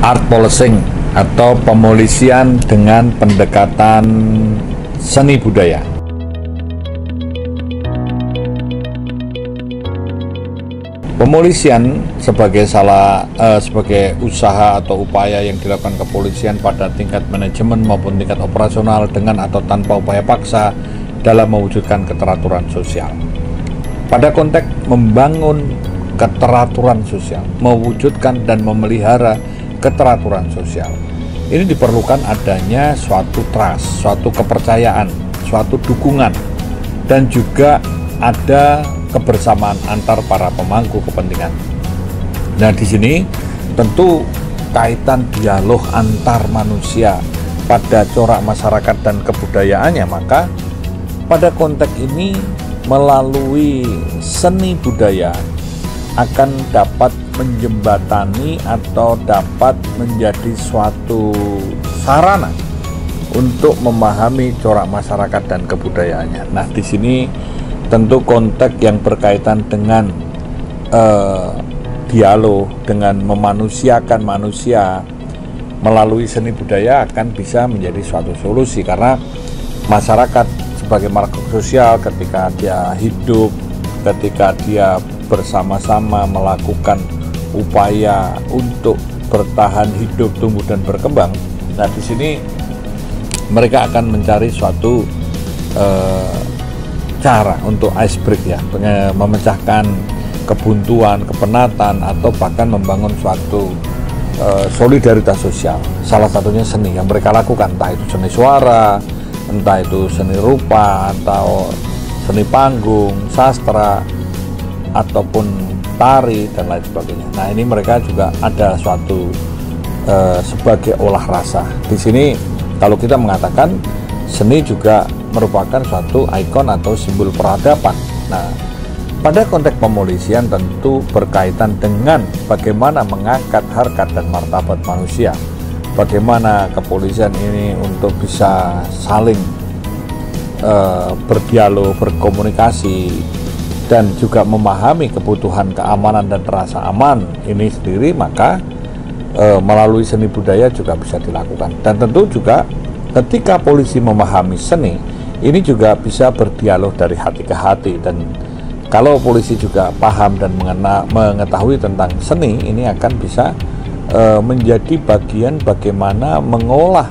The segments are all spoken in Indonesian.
art policing atau pemolisian dengan pendekatan seni budaya. Pemolisian sebagai sebagai usaha atau upaya yang dilakukan kepolisian pada tingkat manajemen maupun tingkat operasional dengan atau tanpa upaya paksa dalam mewujudkan keteraturan sosial. Pada konteks membangun keteraturan sosial, mewujudkan dan memelihara keteraturan sosial, ini diperlukan adanya suatu trust, suatu kepercayaan, suatu dukungan, dan juga ada kebersamaan antar para pemangku kepentingan. Nah, di sini tentu kaitan dialog antar manusia pada corak masyarakat dan kebudayaannya, maka pada konteks ini melalui seni budaya akan dapat menjembatani atau dapat menjadi suatu sarana untuk memahami corak masyarakat dan kebudayaannya. Nah, di sini tentu konteks yang berkaitan dengan dialog, dengan memanusiakan manusia melalui seni budaya akan bisa menjadi suatu solusi, karena masyarakat sebagai makhluk sosial ketika dia hidup, ketika dia bersama-sama melakukan upaya untuk bertahan hidup, tumbuh dan berkembang. Nah, di sini mereka akan mencari suatu cara untuk ice break, ya, memecahkan kebuntuan, kepenatan, atau bahkan membangun suatu solidaritas sosial. Salah satunya seni yang mereka lakukan, entah itu seni suara, entah itu seni rupa, atau seni panggung, sastra, ataupun tari dan lain sebagainya. Nah, ini mereka juga ada suatu sebagai olah rasa. Di sini kalau kita mengatakan seni juga merupakan suatu ikon atau simbol peradaban. Nah, pada konteks pemolisian tentu berkaitan dengan bagaimana mengangkat harkat dan martabat manusia, bagaimana kepolisian ini untuk bisa saling berdialog, berkomunikasi, dan juga memahami kebutuhan keamanan dan rasa aman ini sendiri, maka melalui seni budaya juga bisa dilakukan. Dan tentu juga ketika polisi memahami seni, ini juga bisa berdialog dari hati ke hati, dan kalau polisi juga paham dan mengetahui tentang seni, ini akan bisa menjadi bagian bagaimana mengolah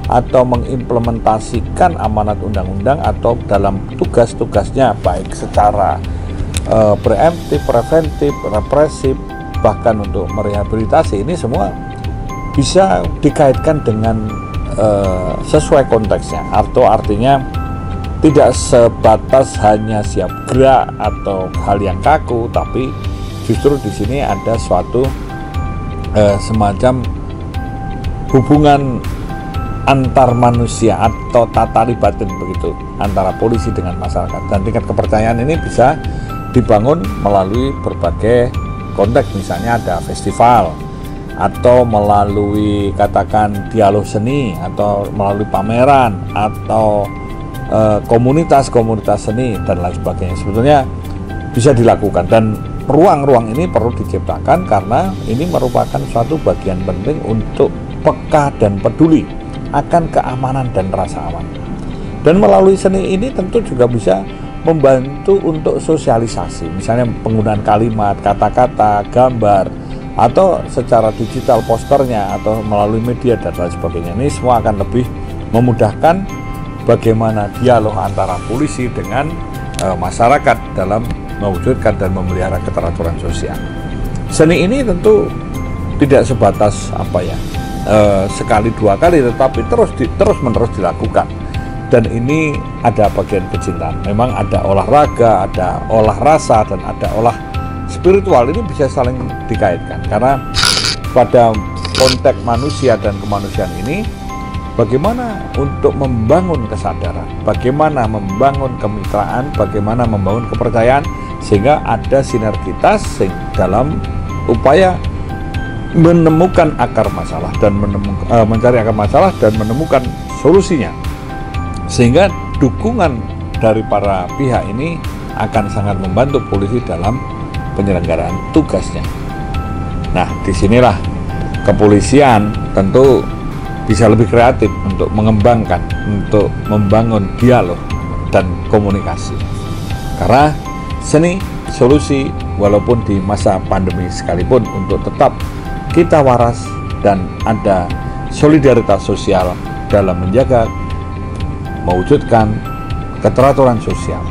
atau mengimplementasikan amanat undang-undang atau dalam tugas-tugasnya, baik secara preemptif, preventif, represif, bahkan untuk merehabilitasi. Ini semua bisa dikaitkan dengan sesuai konteksnya, atau artinya tidak sebatas hanya siap gerak atau hal yang kaku, tapi justru di sini ada suatu semacam hubungan antar manusia atau tatari batin begitu antara polisi dengan masyarakat, dan tingkat kepercayaan ini bisa dibangun melalui berbagai konteks, misalnya ada festival, atau melalui katakan dialog seni, atau melalui pameran, atau komunitas-komunitas seni dan lain sebagainya. Sebetulnya bisa dilakukan, dan ruang-ruang ini perlu diciptakan karena ini merupakan suatu bagian penting untuk peka dan peduli akan keamanan dan rasa aman. Dan melalui seni ini tentu juga bisa membantu untuk sosialisasi, misalnya penggunaan kalimat, kata-kata, gambar, atau secara digital posternya, atau melalui media dan lain sebagainya. Ini semua akan lebih memudahkan bagaimana dialog antara polisi dengan masyarakat dalam mewujudkan dan memelihara keteraturan sosial. Seni ini tentu tidak sebatas sekali dua kali, tetapi terus menerus dilakukan. Dan ini ada bagian kecintaan. Memang ada olahraga, ada olah rasa, dan ada olah spiritual. Ini bisa saling dikaitkan karena pada konteks manusia dan kemanusiaan ini, bagaimana untuk membangun kesadaran, bagaimana membangun kemitraan, bagaimana membangun kepercayaan, sehingga ada sinergitas dalam upaya menemukan akar masalah dan mencari akar masalah dan menemukan solusinya, sehingga dukungan dari para pihak ini akan sangat membantu polisi dalam penyelenggaraan tugasnya. Nah, disinilah kepolisian tentu bisa lebih kreatif untuk mengembangkan, untuk membangun dialog dan komunikasi. Karena seni solusi walaupun di masa pandemi sekalipun untuk tetap kita waras dan ada solidaritas sosial dalam menjaga mewujudkan keteraturan sosial.